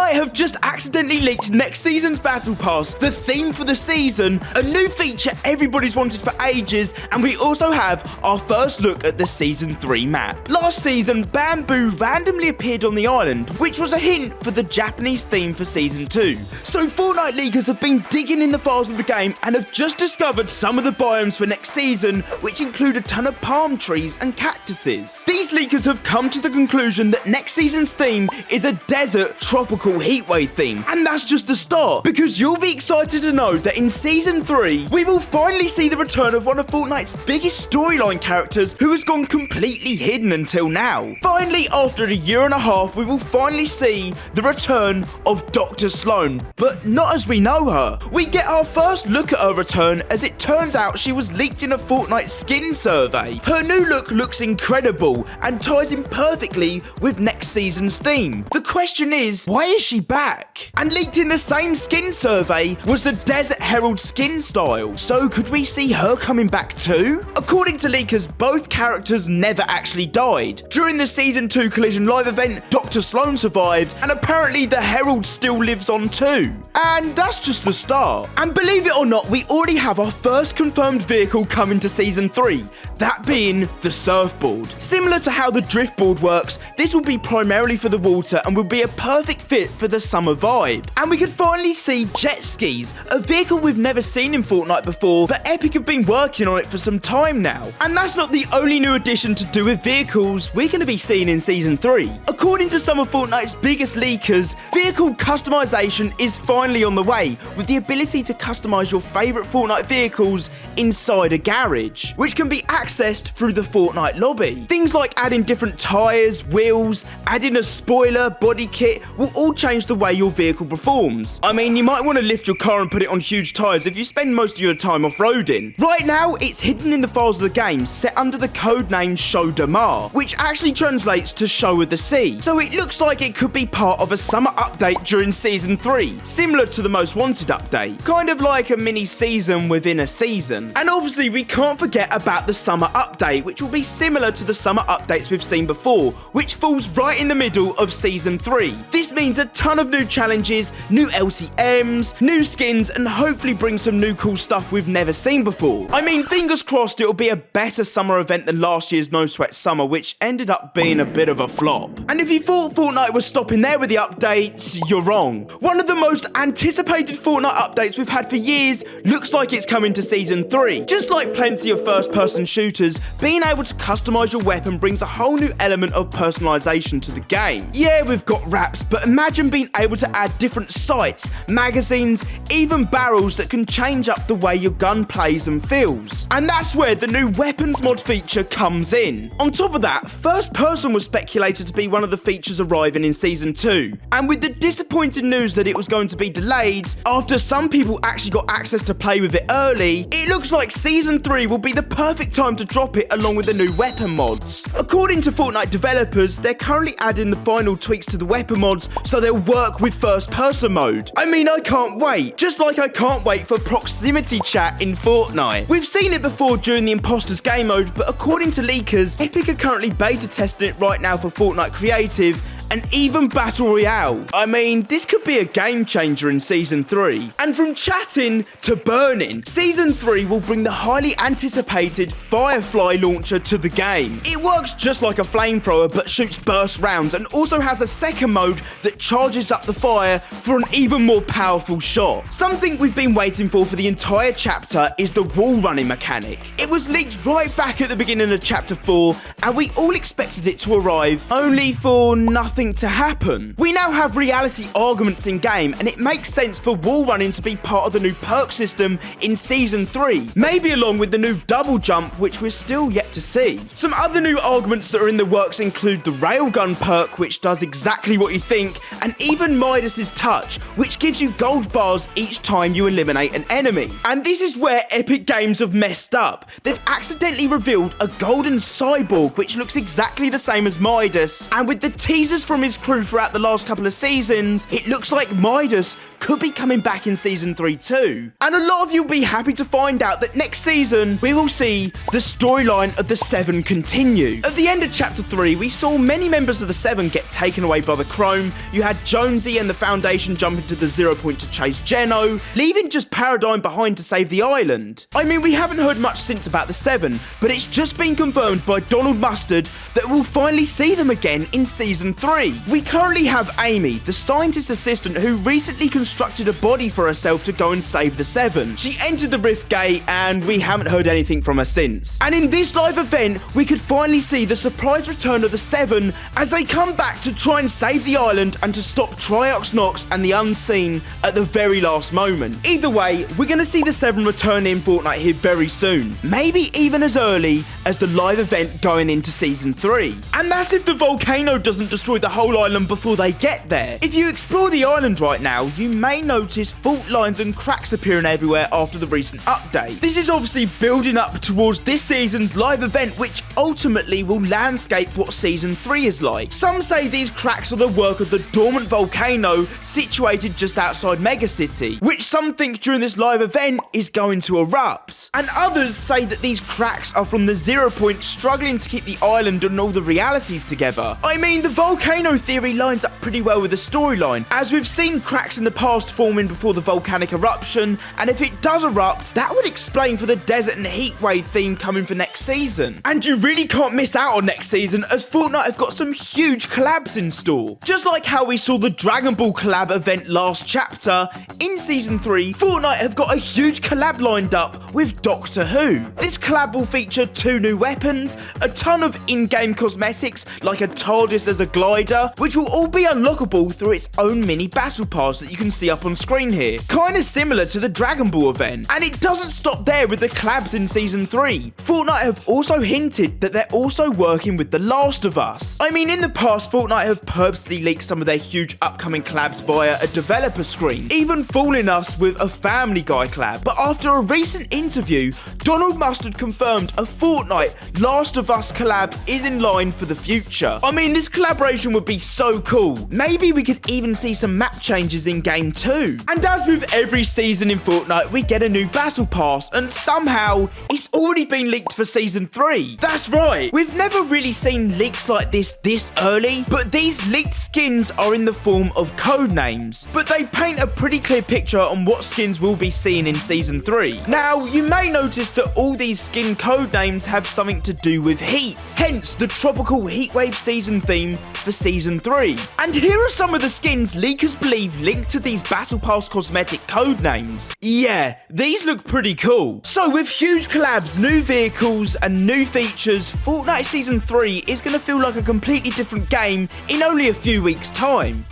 Fortnite have just accidentally leaked next season's Battle Pass, the theme for the season, a new feature everybody's wanted for ages, and we also have our first look at the Season 3 map. Last season, Bamboo randomly appeared on the island, which was a hint for the Japanese theme for Season 2. So Fortnite leakers have been digging in the files of the game and have just discovered some of the biomes for next season, which include a ton of palm trees and cactuses. These leakers have come to the conclusion that next season's theme is a desert tropical heatwave theme, and that's just the start, because you'll be excited to know that in Season 3, we will finally see the return of one of Fortnite's biggest storyline characters who has gone completely hidden until now. Finally, after a year and a half, we will finally see the return of Dr. Sloan, but not as we know her. We get our first look at her return, as it turns out she was leaked in a Fortnite skin survey. Her new look looks incredible and ties in perfectly with next season's theme. The question is, why is she back? And leaked in the same skin survey was the Desert Herald skin style, so could we see her coming back too? According to leakers, both characters never actually died. During the Season 2 Collision Live event, Dr. Sloan survived, and apparently the Herald still lives on too. And that's just the start. And believe it or not, we already have our first confirmed vehicle coming to Season 3, that being the surfboard. Similar to how the driftboard works, this will be primarily for the water and will be a perfect fit for the summer vibe. And we could finally see jet skis, a vehicle we've never seen in Fortnite before, but Epic have been working on it for some time now. And that's not the only new addition to do with vehicles we're going to be seeing in Season 3. According to some of Fortnite's biggest leakers, vehicle customization is finally on the way, with the ability to customize your favorite Fortnite vehicles inside a garage, which can be accessed through the Fortnite lobby. Things like adding different tires, wheels, adding a spoiler, body kit will all change the way your vehicle performs. I mean, you might want to lift your car and put it on huge tires if you spend most of your time off-roading. Right now, it's hidden in the files of the game, set under the codename Show de Mar, which actually translates to Show of the Sea. So it looks like it could be part of a summer update during Season 3, similar to the Most Wanted update, kind of like a mini season within a season. And obviously, we can't forget about the summer update, which will be similar to the summer updates we've seen before, which falls right in the middle of Season 3. This means a ton of new challenges, new LTMs, new skins, and hopefully bring some new cool stuff we've never seen before. I mean, fingers crossed it'll be a better summer event than last year's No Sweat Summer, which ended up being a bit of a flop. And if you thought Fortnite was stopping there with the updates, you're wrong. One of the most anticipated Fortnite updates we've had for years looks like it's coming to Season 3. Just like plenty of first-person shooters, being able to customize your weapon brings a whole new element of personalization to the game. Yeah, we've got wraps, but imagine being able to add different sights, magazines, even barrels that can change up the way your gun plays and feels. And that's where the new weapons mod feature comes in. On top of that, first person was speculated to be one of the features arriving in Season 2. And with the disappointing news that it was going to be delayed, after some people actually got access to play with it early, it looks like Season 3 will be the perfect time to drop it along with the new weapon mods. According to Fortnite developers, they're currently adding the final tweaks to the weapon mods so they'll work with first person mode. I mean, I can't wait. Just like I can't wait for proximity chat in Fortnite. We've seen it before during the Imposters game mode, but according to leakers, Epic are currently beta testing it right now for Fortnite Creative and even Battle Royale. I mean, this could be a game changer in Season 3. And from chatting to burning, Season 3 will bring the highly anticipated Firefly Launcher to the game. It works just like a flamethrower but shoots burst rounds and also has a second mode that charges up the fire for an even more powerful shot. Something we've been waiting for the entire chapter is the wall running mechanic. It was leaked right back at the beginning of Chapter 4 and we all expected it to arrive, only for nothing to happen. We now have reality arguments in game and it makes sense for wall running to be part of the new perk system in Season 3, maybe along with the new double jump, which we're still yet to see. Some other new arguments that are in the works include the railgun perk, which does exactly what you think, and even Midas's touch, which gives you gold bars each time you eliminate an enemy. And this is where Epic Games have messed up. They've accidentally revealed a golden cyborg which looks exactly the same as Midas, and with the teasers from his crew throughout the last couple of seasons, it looks like Midas could be coming back in Season 3 too. And a lot of you will be happy to find out that next season, we will see the storyline of the Seven continue. At the end of Chapter 3, we saw many members of the Seven get taken away by the Chrome. You had Jonesy and the Foundation jump into the 0 point to chase Geno, leaving just Paradigm behind to save the island. I mean, we haven't heard much since about the Seven, but it's just been confirmed by Donald Mustard that we'll finally see them again in Season 3. We currently have Amy, the scientist assistant who recently constructed a body for herself to go and save the Seven. She entered the Rift Gate and we haven't heard anything from her since. And in this live event, we could finally see the surprise return of the Seven as they come back to try and save the island and to stop Triox Nox and the Unseen at the very last moment. Either way, we're going to see the Seven return in Fortnite here very soon. Maybe even as early as the live event going into Season 3. And that's if the volcano doesn't destroy the whole island before they get there. If you explore the island right now, you may notice fault lines and cracks appearing everywhere after the recent update. This is obviously building up towards this season's live event, which ultimately will landscape what Season 3 is like. Some say these cracks are the work of the dormant volcano situated just outside Mega City, which some think during this live event is going to erupt. And others say that these cracks are from the 0 point struggling to keep the island and all the realities together. I mean, the Volcano Theory lines up pretty well with the storyline, as we've seen cracks in the past forming before the volcanic eruption, and if it does erupt, that would explain for the desert and heatwave theme coming for next season. And you really can't miss out on next season, as Fortnite have got some huge collabs in store. Just like how we saw the Dragon Ball collab event last chapter, in Season 3, Fortnite have got a huge collab lined up with Doctor Who. This collab will feature 2 new weapons, a ton of in-game cosmetics like a TARDIS as a glider, which will all be unlockable through its own mini battle pass that you can see up on screen here. Kinda similar to the Dragon Ball event. And it doesn't stop there with the collabs in Season 3. Fortnite have also hinted that they're also working with The Last of Us. I mean, in the past, Fortnite have purposely leaked some of their huge upcoming collabs via a developer screen, even fooling us with a Family Guy collab. But after a recent interview, Donald Mustard confirmed a Fortnite Last of Us collab is in line for the future. I mean, this collaboration would be so cool. Maybe we could even see some map changes in game too. And as with every season in Fortnite, we get a new battle pass, and somehow it's already been leaked for Season 3. That's right, we've never really seen leaks like this early, but these leaked skins are in the form of code names. But they paint a pretty clear picture on what skins we'll be seeing in Season 3. Now, you may notice that all these skin code names have something to do with heat, hence the tropical heatwave season theme for Season 3. And here are some of the skins leakers believe linked to these Battle Pass cosmetic code names. Yeah, these look pretty cool. So with huge collabs, new vehicles and new features, Fortnite Season 3 is going to feel like a completely different game in only a few weeks' time.